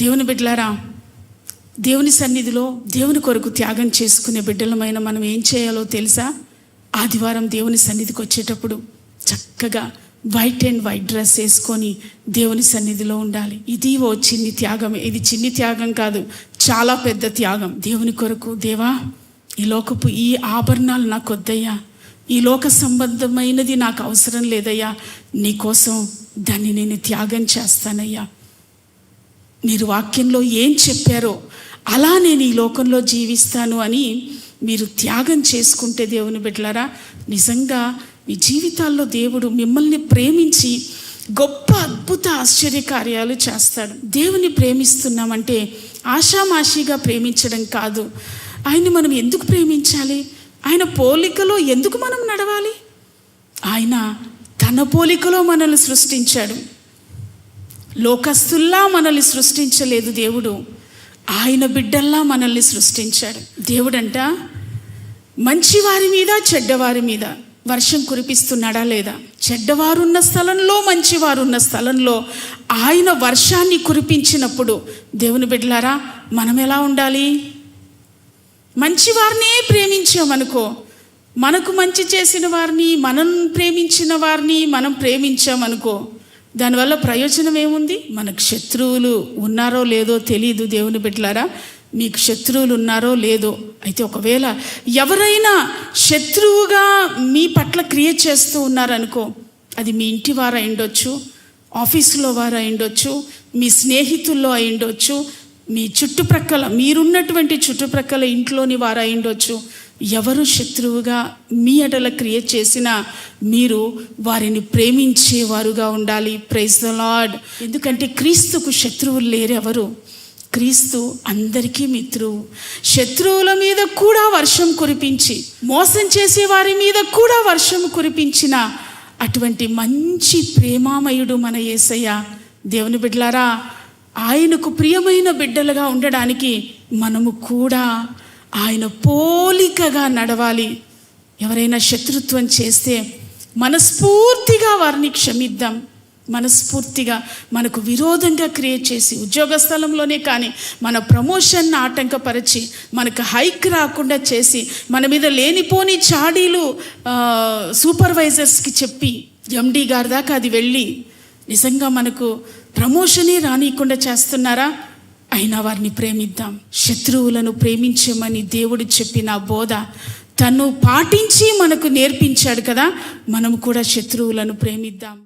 దేవుని బిడ్డలారా, దేవుని సన్నిధిలో దేవుని కొరకు త్యాగం చేసుకునే బిడ్డలమైన మనం ఏం చేయాలో తెలుసా? ఆదివారం దేవుని సన్నిధికి వచ్చేటప్పుడు చక్కగా వైట్ అండ్ వైట్ డ్రెస్ వేసుకొని దేవుని సన్నిధిలో ఉండాలి. ఇది ఓ చిన్ని త్యాగమే. ఇది చిన్ని త్యాగం కాదు, చాలా పెద్ద త్యాగం. దేవుని కొరకు, దేవా ఈ లోకపు ఈ ఆభరణాలు నాకు వద్దయ్యా, ఈ లోక సంబంధమైనది నాకు అవసరం లేదయ్యా, నీకోసం దాన్ని నేను త్యాగం చేస్తానయ్యా. మీరు వాక్యంలో ఏం చెప్పారో అలా నేను ఈ లోకంలో జీవిస్తాను అని మీరు త్యాగం చేసుకుంటే దేవుని బిడ్డలారా, నిజంగా మీ జీవితాల్లో దేవుడు మిమ్మల్ని ప్రేమించి గొప్ప అద్భుత ఆశ్చర్య కార్యాలు చేస్తాడు. దేవుని ప్రేమిస్తున్నామంటే ఆషామాషిగా ప్రేమించడం కాదు. ఆయన్ని మనం ఎందుకు ప్రేమించాలి? ఆయన పోలికలో ఎందుకు మనం నడవాలి? ఆయన తన పోలికలో మనల్ని సృష్టించాడు. లోకస్తుల్లా మనల్ని సృష్టించలేదు దేవుడు, ఆయన బిడ్డల్లా మనల్ని సృష్టించాడు. దేవుడంట మంచివారి మీద చెడ్డవారి మీద వర్షం కురిపిస్తున్నాడా లేదా? చెడ్డవారున్న స్థలంలో మంచివారున్న స్థలంలో ఆయన వర్షాన్ని కురిపించినప్పుడు దేవుని బిడ్డలారా, మనం ఎలా ఉండాలి? మంచివారినే ప్రేమించామనుకో, మనకు మంచి చేసిన వారిని, మనం ప్రేమించిన వారిని మనం ప్రేమించామనుకో, దానివల్ల ప్రయోజనం ఏముంది? మనకు శత్రువులు ఉన్నారో లేదో తెలియదు దేవుని బిడ్డలారా. మీకు శత్రువులు ఉన్నారో లేదో, అయితే ఒకవేళ ఎవరైనా శత్రువుగా మీ పట్ల క్రియేట్ చేస్తూ ఉన్నారనుకో, అది మీ ఇంటి వారు అయిండొచ్చు, ఆఫీసులో వారు అయిండొచ్చు, మీ స్నేహితుల్లో అయిండొచ్చు, మీ చుట్టుప్రక్కల మీరున్నటువంటి చుట్టుప్రక్కల ఇంట్లోని వారు అయిండొచ్చు. ఎవరు శత్రువుగా మీ ఎడల క్రియేట్ చేసినా మీరు వారిని ప్రేమించేవారుగా ఉండాలి. Praise the Lord. ఎందుకంటే క్రీస్తుకు శత్రువులు లేరెవరు. క్రీస్తు అందరికీ మిత్రువు. శత్రువుల మీద కూడా వర్షం కురిపించి, మోసం చేసే వారి మీద కూడా వర్షం కురిపించిన అటువంటి మంచి ప్రేమామయుడు మన యేసయ్య. దేవుని బిడ్డలారా, ఆయనకు ప్రియమైన బిడ్డలుగా ఉండడానికి మనము కూడా ఆయన పోలికగా నడవాలి. ఎవరైనా శత్రుత్వం చేస్తే మనస్ఫూర్తిగా వారిని క్షమిద్దాం. మనస్ఫూర్తిగా మనకు విరోధంగా క్రియేట్ చేసి, ఉద్యోగ స్థలంలోనే కానీ మన ప్రమోషన్ని ఆటంకపరిచి, మనకు హైక్ రాకుండా చేసి, మన మీద లేనిపోని చాడీలు సూపర్వైజర్స్కి చెప్పి ఎండి గారి దాకా అది వెళ్ళి నిజంగా మనకు ప్రమోషనే రానియకుండా చేస్తున్నారా? అయినా వారిని ప్రేమిద్దాం. శత్రువులను ప్రేమించమని దేవుడు చెప్పిన బోధ తను పాటించి మనకు నేర్పించాడు కదా. మనం కూడా శత్రువులను ప్రేమిద్దాం.